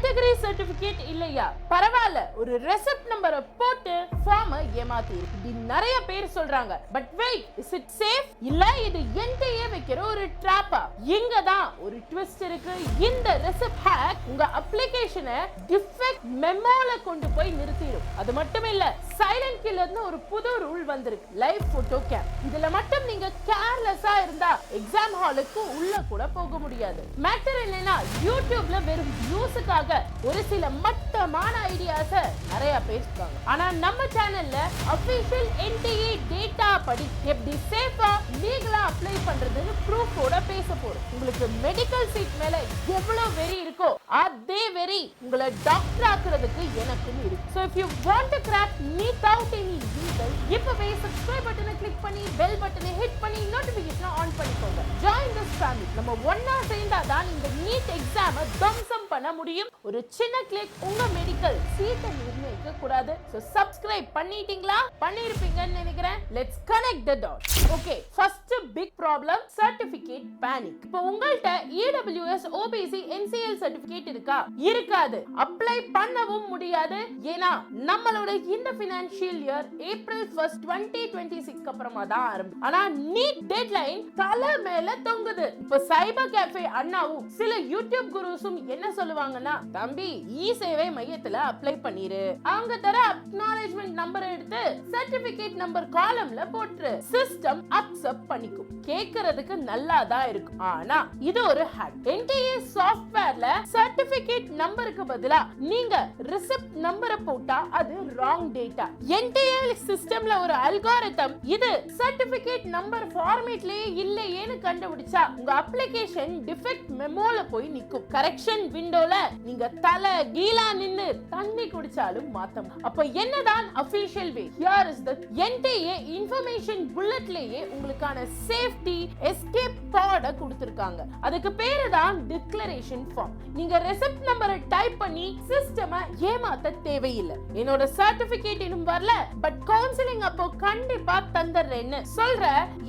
Category certificate இல்லையா, பரவாயில்ல, ஒரு ரெசிப்ட் நம்பரை போட்டு ஃபார்மை ஏமாத்தி இப்படி நிறைய பேர் சொல்றாங்க. But wait, is it safe? இல்ல இது என்கிட்டயே வைக்கிற ஒரு ட்ராப்பா? இங்க தான் ஒரு ட்விஸ்ட் இருக்கு. இந்த ரெசிப்ட் ஹேக் உங்க அப்ளிகேஷனை டிஃபெக்ட் மெமோல கொண்டு போய் நிறுத்திடும். அது மட்டும் இல்ல, சைலண்ட் கில்லர்னு ஒரு புது ரூல் வந்திருக்கு, லைவ் போட்டோ கேம். இதுல மட்டும் நீங்க கேர்லெஸ்ஸா இருந்தா எக்ஸாம் ஹாலுக்கு உள்ள கூட போக முடியாது. மேட்டர் என்னன்னா, யூடியூப்ல வெறும் வியூஸுக்காக ஒரு சில மட்டமான ஐடியாஸ நிறைய பேசுறாங்க. ஆனா நம்ம சேனல்ல அபிஷியல் NTA டேட்டா படி எப்படி சேஃபா லீகலா அப்ளை பண்றதுன்னு ப்ரூஃபோட பேச போறோம். உங்களுக்கு மெடிக்கல் சீட் மேல எவ்வளவு வெறி இருக்கோ அதே வெறி உங்களை டாக்டர் ஆக்குறதுக்கு எனக்கும் இருக்கு. So if you want to crack NEET out any legal, இப்பவே subscribe பட்டனை கிளிக் பண்ணி பெல் பட்டனை ஹிட் பண்ணி நோட்டிபிகேஷனை ஆன் பண்ணிக்கோங்க. Join this family. நம்ம ஒண்ணா சேர்ந்தாதான் இந்த NEET எக்ஸாமை தம்சம் பண்ண முடியும். ஒரு சின்ன கிளிக் உங்க மெடிக்கல் சீட்டை நிர்ணயிக்க கூடாது. So subscribe பண்ணிட்டீங்களா? பண்ணிருப்பீங்கன்னு நினைக்கிறேன். Let's connect the dots. Okay, first big problem, certificate panic. இப்போ உங்கள்ட்ட EWS OBC NCL certificate இருக்கா? இருக்காது. அப்ளை பண்ணவும் முடியாது. ஏனா நம்மளோட இந்த financial year April 1st 2026 அப்புறமா தான் ஆரம்பி. ஆனா NEET deadline தலை மேல தொங்குது. இப்போ சைபர் கேஃபே அண்ணாவும் சில யூடியூப் குருஸும் என்ன சொல்லுவாங்கன்னா, தம்பி சேவை மையத்துல அப்ளை பண்ணிரு, அவங்க தர அக்னாலஜ்மெண்ட் நம்பர் எடுத்து சர்டிபிகேட் நம்பர் காலம்ல போட்டுரு, சிஸ்டம் அக்செப்ட் பண்ணிக்கும். கேக்குறதுக்கு நல்லா தான் இருக்கும். ஆனா இது ஒரு ஹேக். NTA சாஃப்ட்வேர்ல சர்டிபிகேட் நம்பருக்கு பதிலா நீங்க ரிசிப்ட் நம்பரை போட்டா அது ராங் டேட்டா. NTA சிஸ்டம்ல ஒரு அல்காரிதம் இது சர்டிபிகேட் நம்பர் ஃபார்மேட்லயே இல்லையேன்னு கண்டுபிடிச்சா உங்க அப்ளிகேஷன் டிஃபெக்ட் மெமோல போய் நிக்கும். கரெக்ஷன் விண்டோல நீங்க தலை கீழா நின்னு தண்ணி குடிச்சாலும் மாத்தம். அப்ப என்னதான் official way? Here is the NTA information புல்லட்லயே உங்களுக்கான சேஃப்டி எஸ்கேப் பாட கொடுத்திருக்காங்க. அதுக்கு பேரு தான் டிக்ளரேஷன் ஃபார்ம். நீங்க ரெசிப்ட் நம்பரை டைப் பண்ணி சிஸ்டமை ஏமாத்த தேவையில்லை. என்னோட சர்டிபிகேட் இன்னும் வரல, பட் கவுன்சிலிங் அப்போ கண்டிப்பா தந்துறேன்னு சொல்ற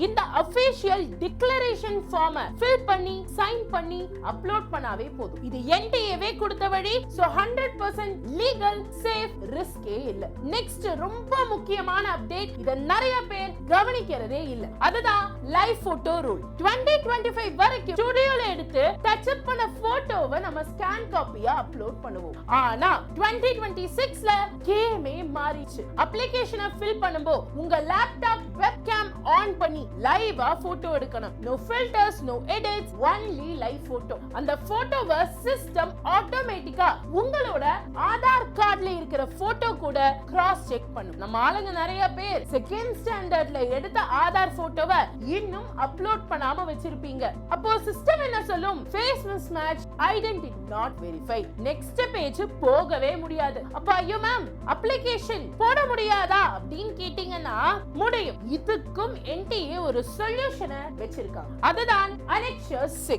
இந்த அபிஷியல் டிக்ளரேஷன் ஃபார்மை ஃபில் பண்ணி சைன் பண்ணி அப்லோட் பண்ணாவே போதும். இது NTAவே கொடுத்த வழி. சோ 100% லீகல், சேஃப், ரிஸ்கே இல்ல. நெக்ஸ்ட் ரொம்ப முக்கியமான அப்டேட், இத நிறைய பேர் கவனிக்கிறதே இல்ல. அதுதான் லைவ் போட்டோ ரூல். 2025 வரைக்கும் ஸ்டுடியோல எடுத்து டச் அப் பண்ண போட்டோவை நம்ம ஸ்கேன் காப்பியா அப்லோட் பண்ணுவோம். ஆனா 2026ல கேமே மாறிச்சு. அப்ளிகேஷனை ஃபில் பண்ணும்போது உங்க லேப்டாப் வெப்கேம் ஆன் பண்ணி லைவா போட்டோ எடுக்கணும். No filters, no edits, only live photo. அந்த போட்டோவை சிஸ்டம் ஆட்டோமேட்டிக்கா உங்களோட ஆதார் கார்டுல இருக்கிற போட்டோ கூட கிராஸ் செக் பண்ணும். நம்ம ஆளுங்க நிறைய பேர் செகண்ட் ஸ்டாண்டர்ட்ல எடுத்த ஆதார் போட்டோவை இன்னும் அப்லோட் பண்ணாம வச்சிருப்பீங்க. அப்போ சிஸ்டம் என்ன சொல்லும்? Face mismatch, identity not verified. Next page போகவே முடியாது. அப்ப ஐயோ மேம், அப்ளிகேஷன் போட முடியாதா அப்படின்னு கேட்டீங்கன்னா முடியும். இதுக்கும் NTA ஒரு சொல்யூஷனை வச்சிருக்காங்க. அதுதான் Annexure VI.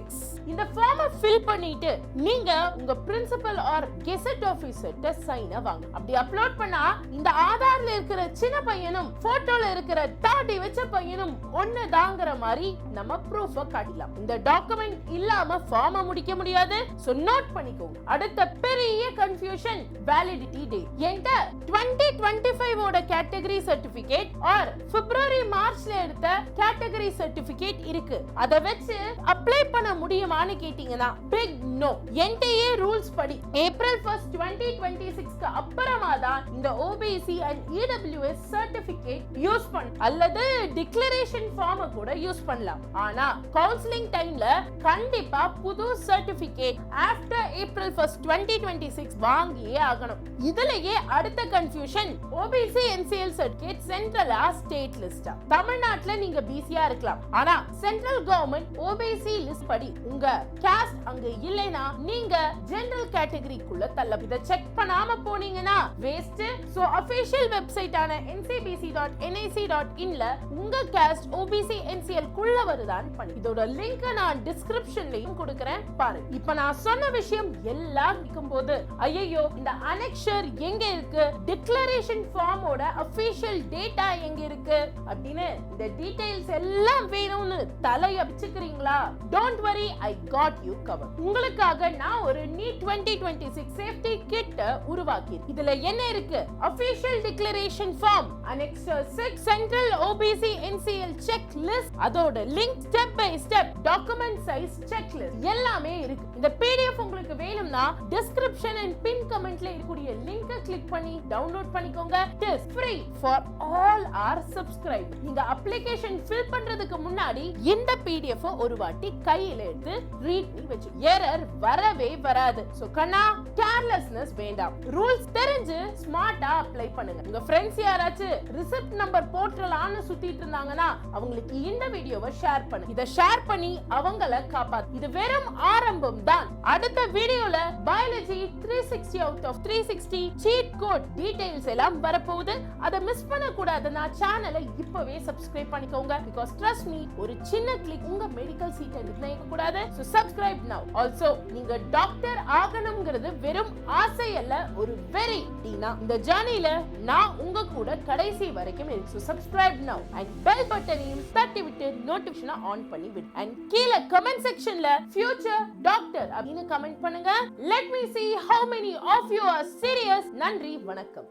இந்த ஃபார்மை ஃபில் பண்ணிட்டு நீங்க உங்க பிரின்சிபல் ஆர் கெசட் ஆபீசர்ட்ட சைனை வாங்க. அப்படி அப்லோட் பண்ணா இந்த ஆதார்ல இருக்கிற சின்ன பையனும் போட்டோல இருக்கிற தாடி வச்ச பையனும் ஒண்ணுதாங்கிற மாதிரி நம்ம ப்ரூஃப காட்டலாம். இந்த டாக்குமெண்ட் இல்லாம ஃபார்மை முடிக்க முடியாது. சோ நோட் பண்ணிக்கோங்க. அடுத்த பெரிய கன்ஃபியூஷன், வேலிடிட்டி டேட். என்கிட்ட 2025 ஓட கேட்டகரி சர்டிபிகேட் ஆர் பிப்ரவரி மார்ச்ல எடுத்த கேட்டகரி சர்டிபிகேட் இருக்கு. அத வச்சு அப்ளை பண்ண முடியுமான்னு கேட்டீங்கன்னா பிக் நோ. NTA ரூல்ஸ் படி ஏப்ரல் 1st 2026க்கு அப்புறமா தான் இந்த OBC and EWS certificate use பண்ண அல்லது டிக்ளரேஷன் ஃபார்ம் கூட யூஸ் பண்ணலாம். ஆனா கவுன்சிலிங் டைம்ல கண்டிப்பா புது சர்டிபிகேட் ஆஃப்டர் ஏப்ரல் 1st 2026 வாங்கியே ஆகணும். இதுலயே அடுத்த கன்ஃபியூஷன், OBC NCL சர்டிபிகேட் சென்ட்ரலா ஸ்டேட் லிஸ்டா? தமிழ்நாட்டுல நீங்க பிசியா இருக்கலாம், ஆனா சென்ட்ரல் கவர்மெண்ட் OBC லிஸ்ட் படி உங்க காஸ்ட் அங்க இல்லைனா நீங்க ஜெனரல் கேட்டகரிக்குள்ள தள்ள. இத செக் பண்ணாம போனீங்கன்னா வேஸ்ட். சோ அபிஷியல் வெப்சைட்டான ncbc.nic.in ல உங்க காஸ்ட் OBC NCL குள்ள வருதான்னு பண்ணி இதோட லிங்க் நான் டிஸ்கிரிப்ஷன்லயும் கொடுக்கிறேன் பாருங்க. இப்ப நான் சொன்ன விஷயம் எல்லாம் இருக்கும்போது ஐயோ இந்த அனெக்ஷர் எங்க இருக்கு, டிக்ளரேஷன் ஃபார்மோட அபிஷியல் டேட்டா எங்க இருக்கு அப்படின்னு இந்த டீடைல்ஸ் எல்லாம் வேணும்னு தலையபிச்சுக்கிறீங்களா? Don't worry, I got you cover. உங்களுக்காக நான் ஒரு நீட் 2026 சேஃப்டி கிட் உருவாக்கி இதுல என்ன இருக்கு, official declaration form, Annexure VI central OBC NCL check list, அதோட link, step by step document size check list எல்லாமே இருக்கு. இந்த PDF உங்களுக்கு வேணும்னா டிஸ்கிரிப்ஷன் அண்ட் பின் கமெண்ட்ல இருக்கக்கூடிய லிங்கை கிளிக் பண்ணி டவுன்லோட் பண்ணிக்கோங்க. It is free for all our subscribers. நீங்க அப்ளிகேஷன் ஃபில் பண்றதுக்கு முன்னாடி இந்த PDF ஒரு வாட்டி கையில எடுத்து ரீட் பண்ணி வெச்சு எரர் வரவே வராது. சோ கண்ணா கேர்லெஸ்னஸ் வேண்டாம். ரூல்ஸ் தெரிஞ்சு ஸ்மார்ட்டா அப்ளை பண்ணுங்க. உங்க ஃப்ரெண்ட்ஸ் யாராச்சும் ரிசிப்ட் நம்பர் போட்டுறலாம்னு சுத்திட்டு இருந்தாங்கன்னா அவங்களுக்கு இந்த வீடியோவை ஷேர் பண்ணுங்க. இத ஷேர் பண்ணி அவங்கள காப்பாத்து. இது வெறும் ஆரம்பம் தான். அடுத்த வீடியோல biology 360 out of 360 seat code details எல்லாம் வரப்போகுது. அதை மிஸ் பண்ண கூடாதுன்னா சேனலை இப்பவே சப்ஸ்கிரைப் பண்ணிக்கோங்க. because trust me, ஒரு சின்ன கிளிக் உங்க மெடிக்கல் சீட்டை நிர்ணயிக்க கூடாது. so subscribe now. also நீங்க டாக்டர் ஆகணும்ங்கிறது வெறும் ஆசை அல்ல, ஒரு வெறி. இந்த ஜர்னில நான் உங்க கூட கடைசி வரைக்கும் இருக்கு. so subscribe now and bell பட்டனையும் தட்டி விட்டு நோட்டிபிகேஷனை ஆன் பண்ணி விடு. and கீழே கமெண்ட் செக்ஷன்ல future doctor அப்படின்னு கமெண்ட் பண்ணுங்க. let me see how many of you are serious. நன்றி, வணக்கம்.